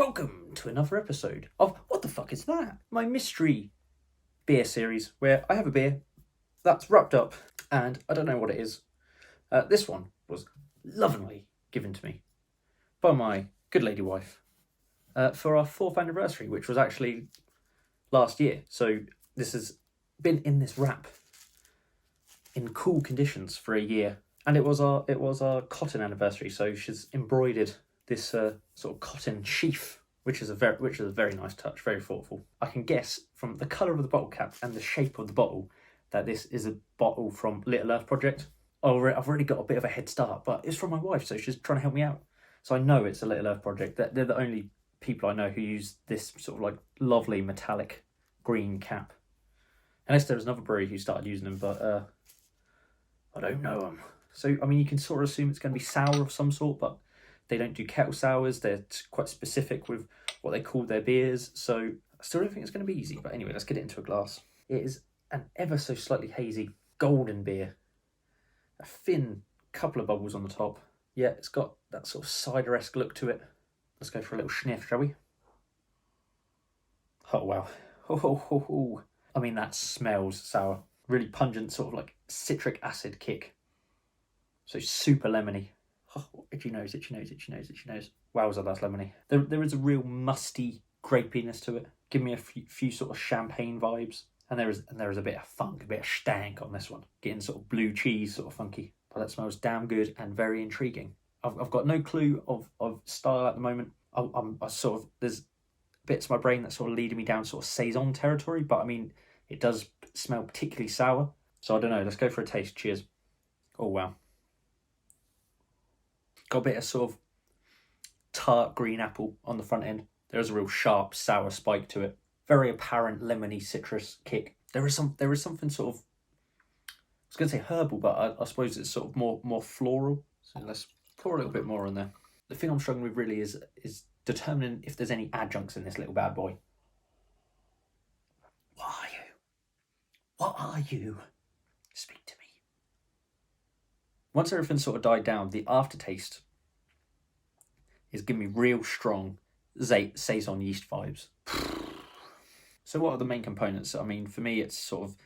Welcome to another episode of What the Fuck Is That? My mystery beer series where I have a beer that's wrapped up and I don't know what it is. This one was lovingly given to me by my good lady wife for our 4th anniversary, which was actually last year. So this has been in this wrap in cool conditions for a year, and it was our cotton anniversary. So she's embroidered this sort of cotton sheath, which is a very nice touch, very thoughtful. I can guess from the colour of the bottle cap and the shape of the bottle that this is a bottle from Little Earth Project. I've already got a bit of a head start, but it's from my wife, so she's trying to help me out. So I know it's a Little Earth Project. They're the only people I know who use this sort of like lovely metallic green cap. Unless there's another brewery who started using them, but I don't know them. So, I mean, you can sort of assume it's going to be sour of some sort, but they don't do kettle sours. They're quite specific with what they call their beers. So I still don't think it's going to be easy. But anyway, let's get it into a glass. It is an ever so slightly hazy golden beer. A thin couple of bubbles on the top. Yeah, it's got that sort of cider-esque look to it. Let's go for a little sniff, shall we? Oh, wow. Oh. I mean, that smells sour. Really pungent, sort of like citric acid kick. So super lemony. Oh, itchy nose. Wowza, that's lemony. There is a real musty grapiness to it. Give me a few sort of champagne vibes. And there is a bit of funk, a bit of stank on this one. Getting sort of blue cheese sort of funky. But that smells damn good and very intriguing. I've got no clue of style at the moment. I sort of, there's bits of my brain that's sort of leading me down sort of saison territory. But I mean, it does smell particularly sour. So I don't know, let's go for a taste. Cheers. Oh, wow. Got a bit of sort of tart green apple on the front end. There's a real sharp sour spike to it. Very apparent lemony citrus kick. There is something sort of, I was going to say herbal, but I suppose it's sort of more floral. So let's pour a little bit more on there. The thing I'm struggling with really is determining if there's any adjuncts in this little bad boy. What are you? Speak to me. Once everything sort of died down, the aftertaste is giving me real strong saison yeast vibes. So what are the main components? I mean, for me, it's sort of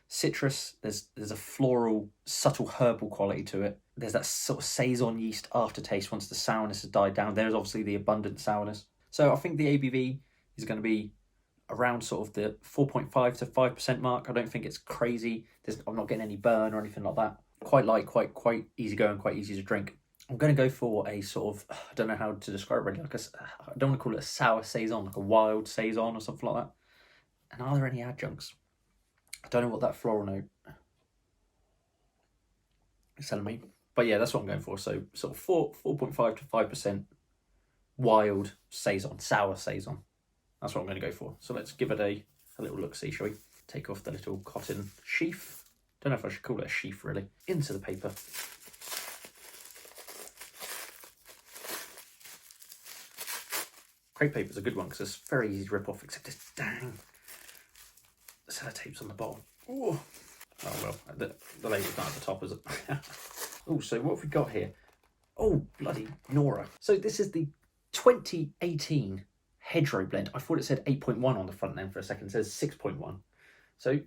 citrus. There's a floral, subtle herbal quality to it. There's that sort of saison yeast aftertaste once the sourness has died down. There's obviously the abundant sourness. So I think the ABV is going to be around sort of the 4.5 to 5% mark. I don't think it's crazy. I'm not getting any burn or anything like that. Quite light, quite easy going, quite easy to drink. I'm going to go for a sort of, I don't know how to describe it really, I don't want to call it a sour saison, like a wild saison or something like that. And are there any adjuncts? I don't know what that floral note is telling me. But yeah, that's what I'm going for. So sort of 4.5 to 5% wild saison, sour saison. That's what I'm going to go for. So let's give it a little look-see, shall we? Take off the little cotton sheath. Don't know if I should call it a sheath, really. Into the paper. Crepe paper's a good one because it's very easy to rip off, except this dang sellotape's on the bottom. Ooh. Oh, well, the label's not at the top, is it? Oh, so what have we got here? Oh, bloody Nora. So this is the 2018 Hedgerow blend. I thought it said 8.1 on the front end for a second. It says 6.1. So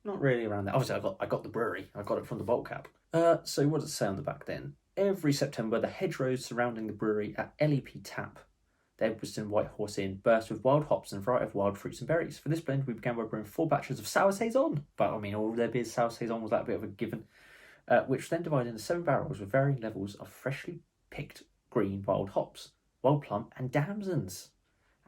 not really around there. Obviously, I got the brewery. I got it from the bottle cap. So what does it say on the back then? Every September, the hedgerows surrounding the brewery at LEP Tap, the Edwardstown White Horse Inn, burst with wild hops and a variety of wild fruits and berries. For this blend, we began by brewing 4 batches of sour saison. But I mean, all of their beers, sour saison was that a bit of a given. Which then divided into 7 barrels with varying levels of freshly picked green wild hops, wild plum, and damsons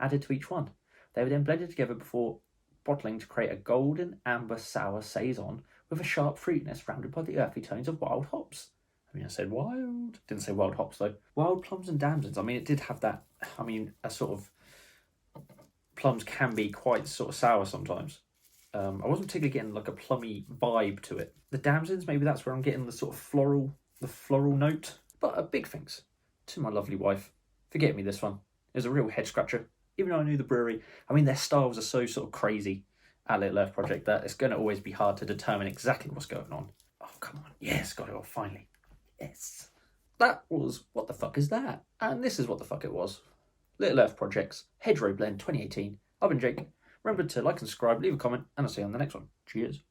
added to each one. They were then blended together before bottling to create a golden amber sour saison with a sharp fruitiness rounded by the earthy tones of wild hops. I mean, I said wild. Didn't say wild hops, though. Wild plums and damsons. I mean, it did have that, I mean, a sort of, plums can be quite sort of sour sometimes. I wasn't particularly getting like a plummy vibe to it. The damsons, maybe that's where I'm getting the sort of floral note. But big thanks to my lovely wife for getting me this one. It was a real head scratcher. Even though I knew the brewery, I mean, their styles are so sort of crazy at Little Earth Project that it's going to always be hard to determine exactly what's going on. Oh, come on. Yes, got it all, finally. Yes. That was What the Fuck Is That? And this is what the fuck it was. Little Earth Projects, Hedgerow Blend 2018. I've been Jake. Remember to like and subscribe, leave a comment, and I'll see you on the next one. Cheers.